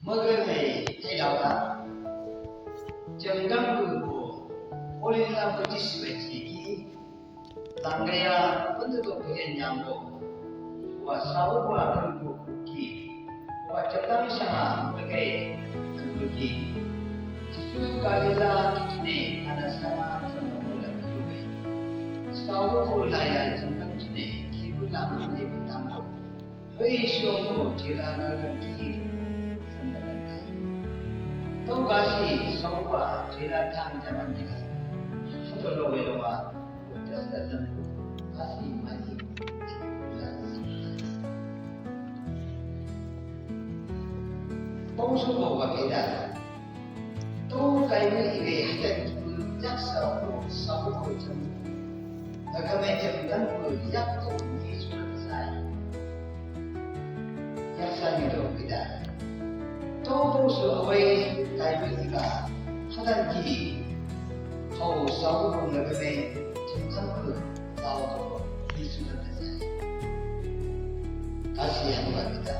Mơ này thay đầu ta chẳng đăng cử của Olina participate ki tangaya untuk tuh yang bộ wa sawo wa tu ki wa chẳng sama bagai tu ki tu kalila kini ada sama sama bola tu sawo bola ya chẳng kini ki bola ni tambo 为修复其他的问题，都开始收获其他他们的问题了。不多认为的话，我这是人开始买的，都是我给的，都该为一个人接受收获成，那个没成功不一样的问题出来。yaksanidokida todo suwe kaibika hadanki ho sawu ngame jengkang tao isukan desai kasihan kita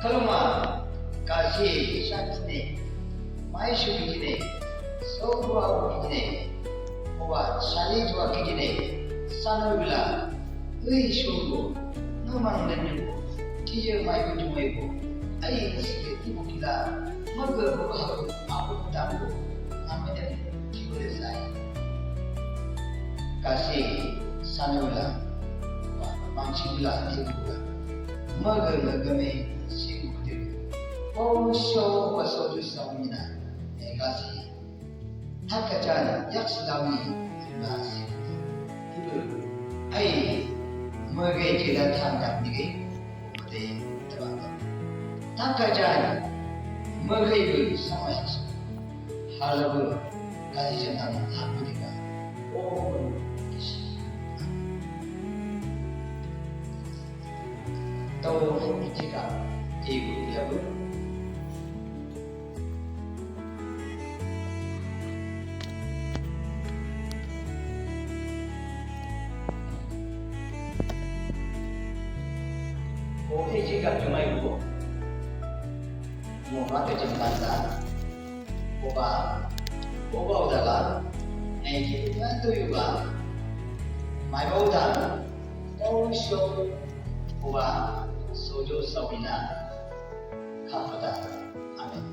kalau mah kasih syakne mai shubine sowa ukine owa shali jwa kine sanawila ui shugo namang nanyu Tiada mai berjumpa ayat seperti mukila, maka berbahagia aku tahu namanya boleh saya. Kasih sanula, mancinglah tiada, maka kami sibuk. Oh show pasal samina, kasih. Tak kacan yak sedami kasih. Itu ayat maka tidak tangkap diri. Takajan mereka sama sesuatu hal ber kajian tangan aku juga oh tahu jika ibu dia ber oh jika cuma ibu Muhammad jengkanda, oba udaga, ini itu juga, mai udan, tau show, oba sojo sabina, kapada, amin.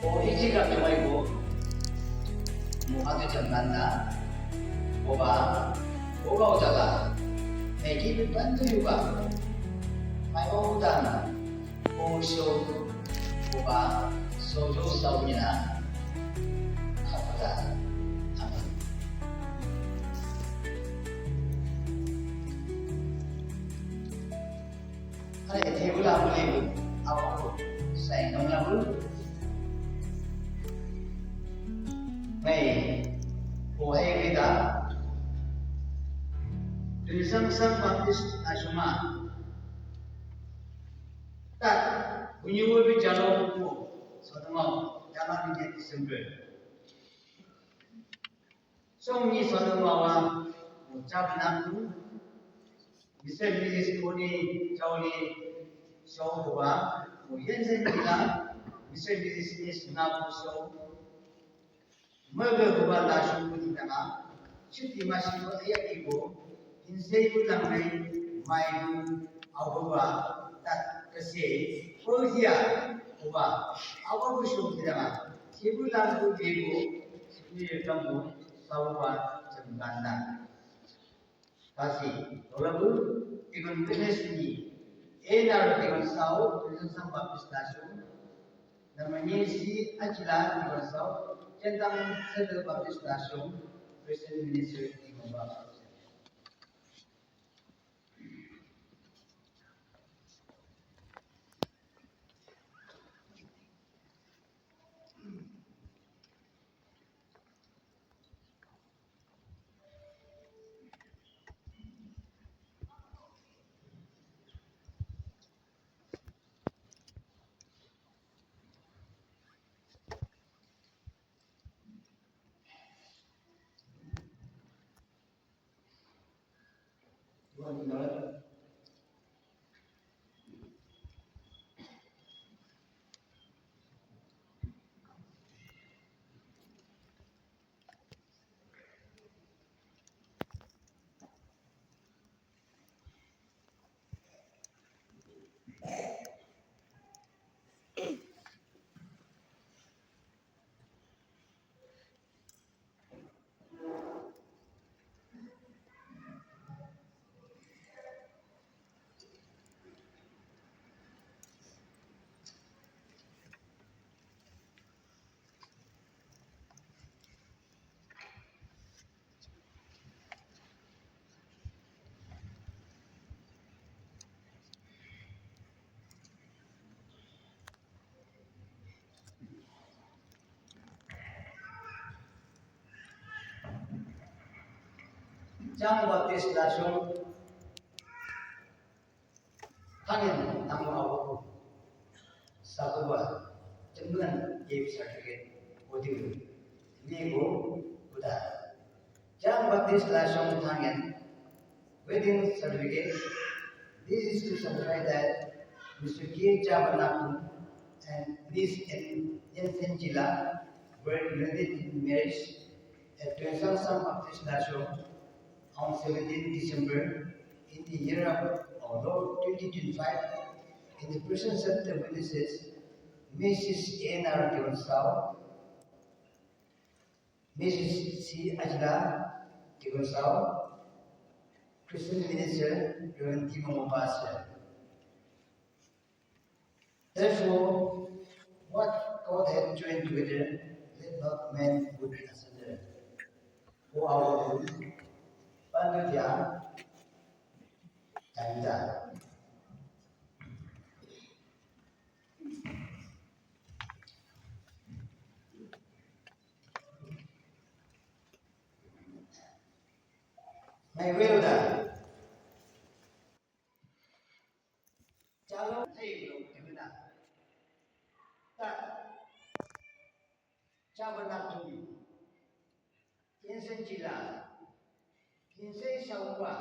Oh, ini kan cuma ibu. Muhammad jengkanda, oba udaga, ini bantu juga, mai udan, show, oba sojo sabina, kapada, amin. Ada table apa aku saya ngambil. May buhay kita Rizang-sang Baptist Asuma Tak Bunyuwa Bijalo Buku Sodama Dalam Minyak Disember Songni Sodamawa Ucap Naku Bisa Bilis Kuni Jauhi Show Buwa Yensen Bila Bisa Bilis Naku Show Mereka buat langsung di tengah, cuti masih berayat ibu, insai pulang main awal tak kesih, pergi awal bersyukur di tengah, sebulan tu ibu, sebulan kamu sahabat jembantan, kasih, kalau ikut bisnes ini, dengan sahabat dengan sahabat bisnes, namanya si Ajlan dengan sahabat. Tentang Center Baptist Nation, Christian Ministry di Mombasa. Jean Baptiste Lachon Hangen Namau Sakuba Jemban gave certificate Odiru Ligo Buddha Jean Baptiste Lachon Hangen wedding certificate. This is to certify that Mr. K. Javanapun and Ms. Yensen Jila were united in marriage at Twensansam Baptiste Lachon on 17 December in the year of our Lord 2025 in the presence of the witnesses Mrs. N.R. Tigonsao, Mrs. C. Ajla Tigonsao, Christian Minister Reverend Timo Pastor. Therefore, what God had joined together, let not man put asunder. O our Lord, Pandya Tanda. My will done. Chalo thay lo kimna. Ta Javanapun Yensen Jila Yensen Shaupa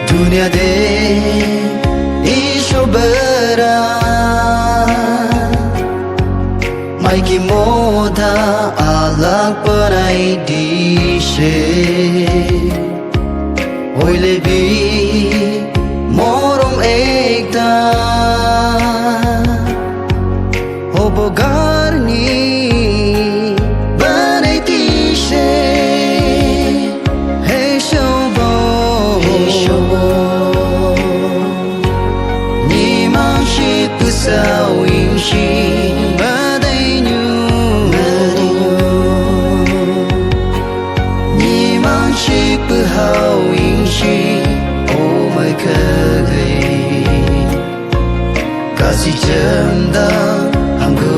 Dunia de ishobera Maiki moda alak panai dishe Oile bi morom ekta Obogarni banai dishe Hey shobo Sao in shi badai nyu Ni mang shi pu hao in shi Oh my kagai Kasi chanda hamgu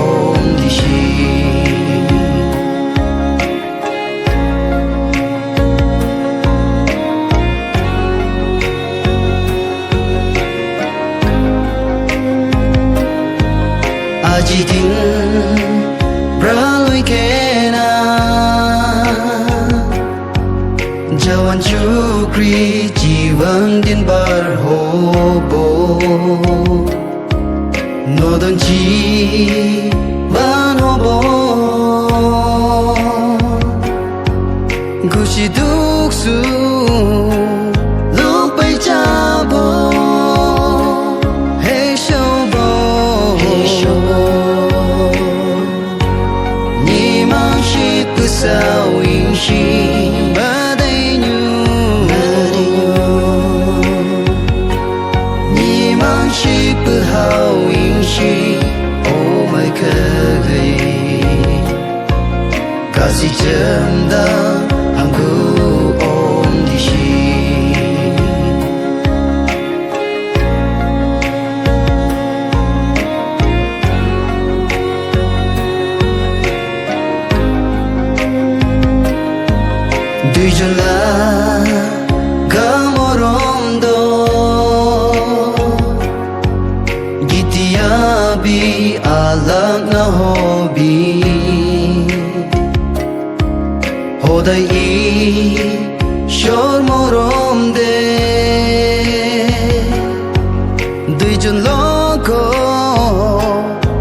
om di shi Aji din braloi kena Jawan chukri jiwan din bar hobo Nodon jiwan hobo Gushi duksu lupai jabo Hey shobo Sao in shi badai nyu Ni mang shi pu hao in shi Oh my kagai Kasi chanda hamgu om di shi Duijala gamorondo Gitiabi love na hobby Hodai shor morom de Dui jun loco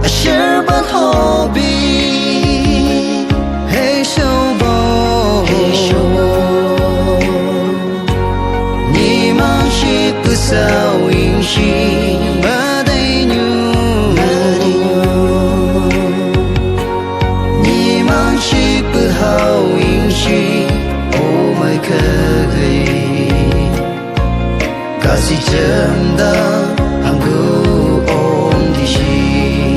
a share but hobby Hey showbo Ni man ship sao in shi Kasih cemda anggu om di shi